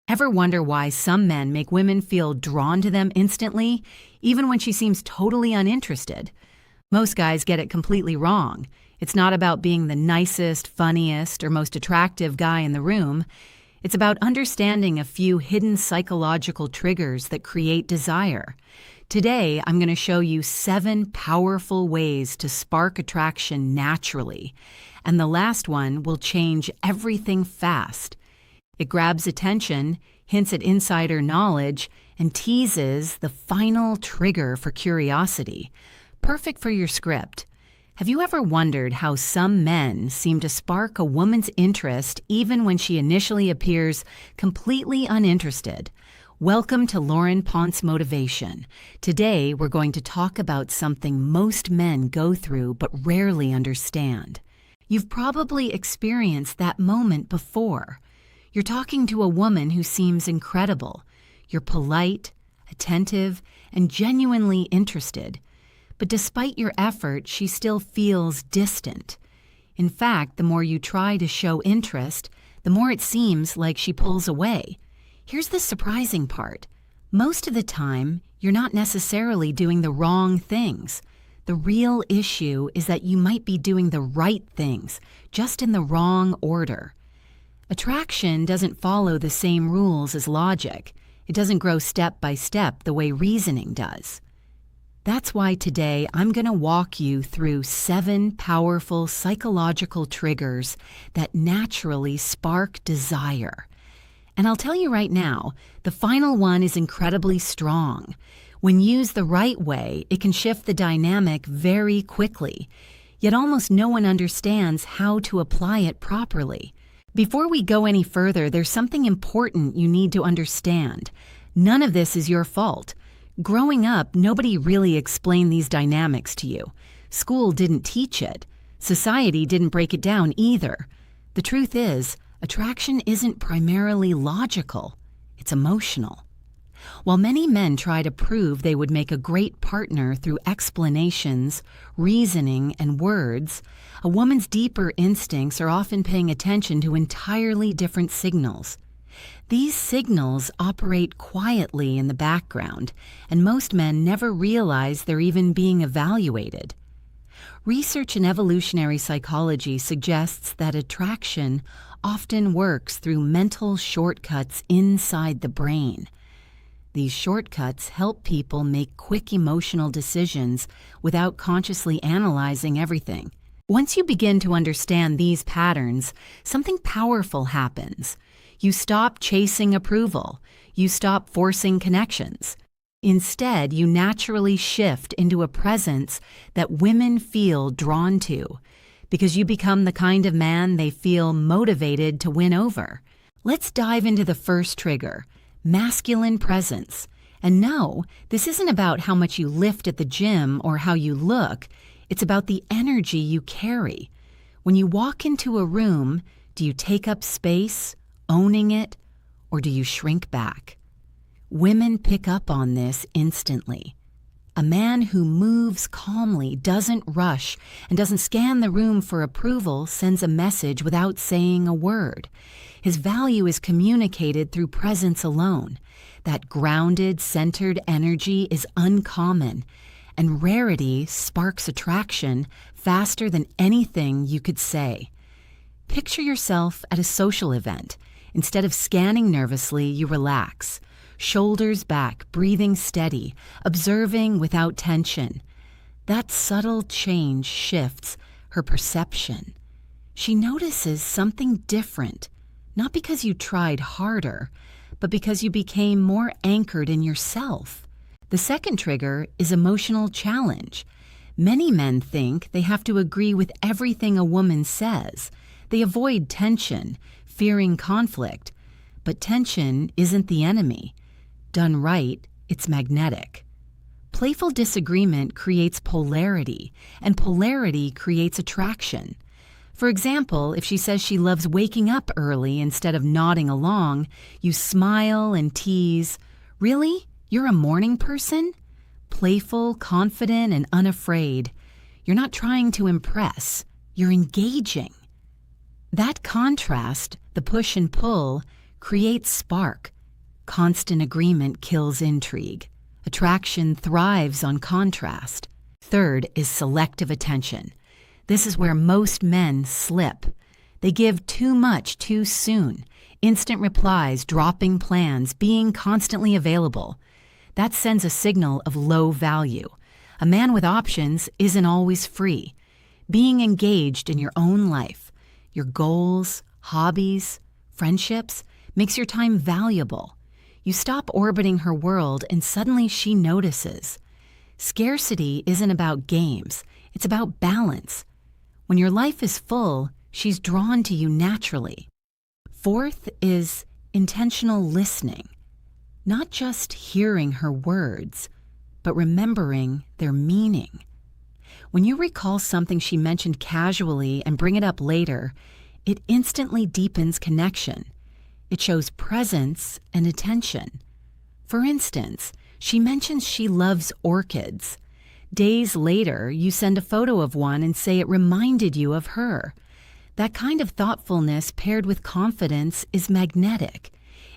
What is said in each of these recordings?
Ever wonder why some men make women feel drawn to them instantly, even when she seems totally uninterested? Most guys get it completely wrong. It's not about being the nicest, funniest, or most attractive guy in the room. It's about understanding a few hidden psychological triggers that create desire. Today, I'm going to show you 7 powerful ways to spark attraction naturally. And the last one will change everything fast. It grabs attention, hints at insider knowledge, and teases the final trigger for curiosity. Perfect for your script. Have you ever wondered how some men seem to spark a woman's interest even when she initially appears completely uninterested? Welcome to Lauren Ponce Motivation. Today, we're going to talk about something most men go through but rarely understand. You've probably experienced that moment before. You're talking to a woman who seems incredible. You're polite, attentive, and genuinely interested. But despite your effort, she still feels distant. In fact, the more you try to show interest, the more it seems like she pulls away. Here's the surprising part. Most of the time, you're not necessarily doing the wrong things. The real issue is that you might be doing the right things, just in the wrong order. Attraction doesn't follow the same rules as logic. It doesn't grow step by step the way reasoning does. That's why today I'm going to walk you through 7 powerful psychological triggers that naturally spark desire. And I'll tell you right now, the final one is incredibly strong. When used the right way, it can shift the dynamic very quickly. Yet almost no one understands how to apply it properly. Before we go any further, there's something important you need to understand. None of this is your fault. Growing up, nobody really explained these dynamics to you. School didn't teach it. Society didn't break it down either. The truth is, attraction isn't primarily logical. It's emotional. While many men try to prove they would make a great partner through explanations, reasoning, and words, a woman's deeper instincts are often paying attention to entirely different signals. These signals operate quietly in the background, and most men never realize they're even being evaluated. Research in evolutionary psychology suggests that attraction often works through mental shortcuts inside the brain. These shortcuts help people make quick emotional decisions without consciously analyzing everything. Once you begin to understand these patterns, something powerful happens. You stop chasing approval. You stop forcing connections. Instead, you naturally shift into a presence that women feel drawn to, because you become the kind of man they feel motivated to win over. Let's dive into the first trigger. Masculine presence. And no, this isn't about how much you lift at the gym or how you look. It's about the energy you carry. When you walk into a room, do you take up space, owning it, or do you shrink back? Women pick up on this instantly. A man who moves calmly, doesn't rush, and doesn't scan the room for approval sends a message without saying a word. His value is communicated through presence alone. That grounded, centered energy is uncommon, and rarity sparks attraction faster than anything you could say. Picture yourself at a social event. Instead of scanning nervously, you relax. Shoulders back, breathing steady, observing without tension. That subtle change shifts her perception. She notices something different, not because you tried harder, but because you became more anchored in yourself. The second trigger is emotional challenge. Many men think they have to agree with everything a woman says. They avoid tension, fearing conflict. But tension isn't the enemy. Done right, it's magnetic. Playful disagreement creates polarity, and polarity creates attraction. For example, if she says she loves waking up early instead of nodding along, you smile and tease. Really? You're a morning person? Playful, confident, and unafraid. You're not trying to impress. You're engaging. That contrast, the push and pull, creates spark. Constant agreement kills intrigue. Attraction thrives on contrast. Third is selective attention. This is where most men slip. They give too much too soon. Instant replies, dropping plans, being constantly available. That sends a signal of low value. A man with options isn't always free. Being engaged in your own life, your goals, hobbies, friendships, makes your time valuable. You stop orbiting her world and suddenly she notices. Scarcity isn't about games, it's about balance. When your life is full, she's drawn to you naturally. Fourth is intentional listening. Not just hearing her words, but remembering their meaning. When you recall something she mentioned casually and bring it up later, it instantly deepens connection. It shows presence and attention. For instance, she mentions she loves orchids. Days later, you send a photo of one and say it reminded you of her. That kind of thoughtfulness paired with confidence is magnetic.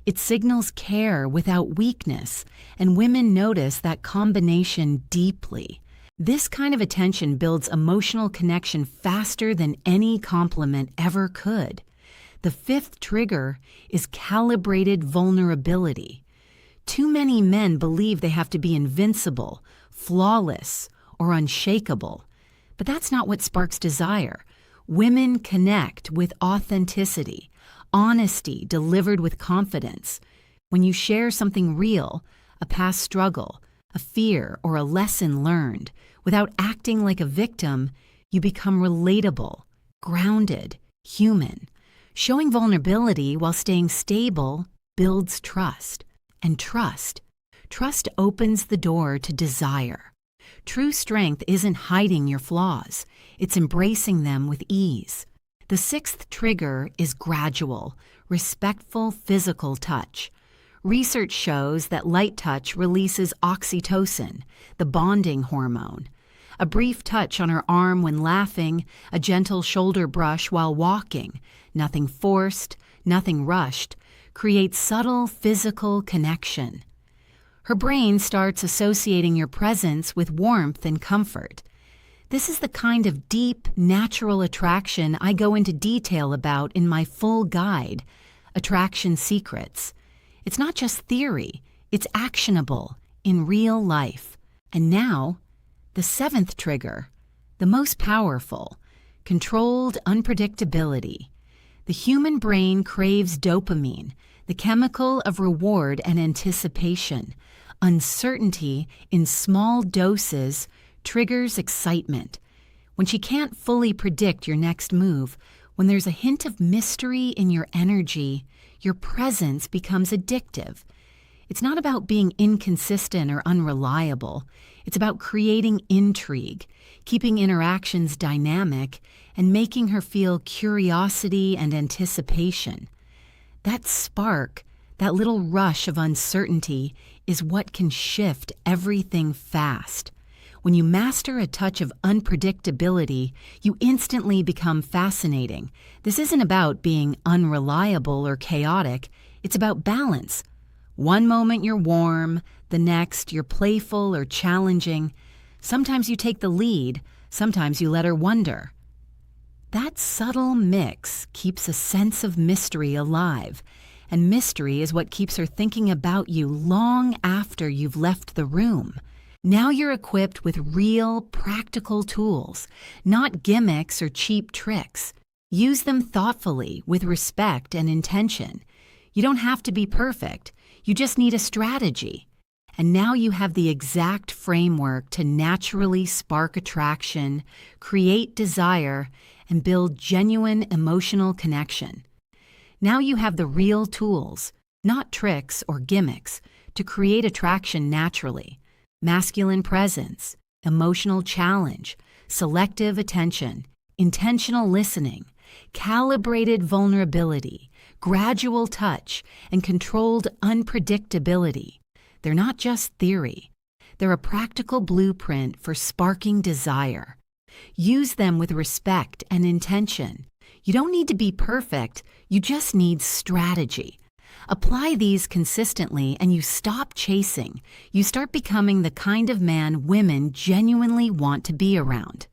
It signals care without weakness, and women notice that combination deeply. This kind of attention builds emotional connection faster than any compliment ever could. The fifth trigger is calibrated vulnerability. Too many men believe they have to be invincible, flawless, or unshakable. But that's not what sparks desire. Women connect with authenticity, honesty delivered with confidence. When you share something real, a past struggle, a fear, or a lesson learned, without acting like a victim, you become relatable, grounded, human. Showing vulnerability while staying stable builds trust. And trust opens the door to desire. True strength isn't hiding your flaws, it's embracing them with ease. The sixth trigger is gradual, respectful physical touch. Research shows that light touch releases oxytocin, the bonding hormone. A brief touch on her arm when laughing, a gentle shoulder brush while walking, nothing forced, nothing rushed, creates subtle physical connection. Her brain starts associating your presence with warmth and comfort. This is the kind of deep, natural attraction I go into detail about in my full guide, Attraction Secrets. It's not just theory, it's actionable in real life. And now, the seventh trigger, the most powerful, controlled unpredictability. The human brain craves dopamine, the chemical of reward and anticipation. Uncertainty in small doses triggers excitement. When she can't fully predict your next move, when there's a hint of mystery in your energy, your presence becomes addictive. It's not about being inconsistent or unreliable. It's about creating intrigue, keeping interactions dynamic, and making her feel curiosity and anticipation. That spark, that little rush of uncertainty, is what can shift everything fast. When you master a touch of unpredictability, you instantly become fascinating. This isn't about being unreliable or chaotic. It's about balance. One moment you're warm, the next you're playful or challenging. Sometimes you take the lead, sometimes you let her wonder. That subtle mix keeps a sense of mystery alive, and mystery is what keeps her thinking about you long after you've left the room. Now you're equipped with real, practical tools, not gimmicks or cheap tricks. Use them thoughtfully, with respect and intention. You don't have to be perfect. You just need a strategy. And now you have the exact framework to naturally spark attraction, create desire, and build genuine emotional connection. Now you have the real tools, not tricks or gimmicks, to create attraction naturally. Masculine presence, emotional challenge, selective attention, intentional listening, calibrated vulnerability, gradual touch, and controlled unpredictability. They're not just theory. They're a practical blueprint for sparking desire. Use them with respect and intention. You don't need to be perfect, you just need strategy. Apply these consistently and you stop chasing. You start becoming the kind of man women genuinely want to be around.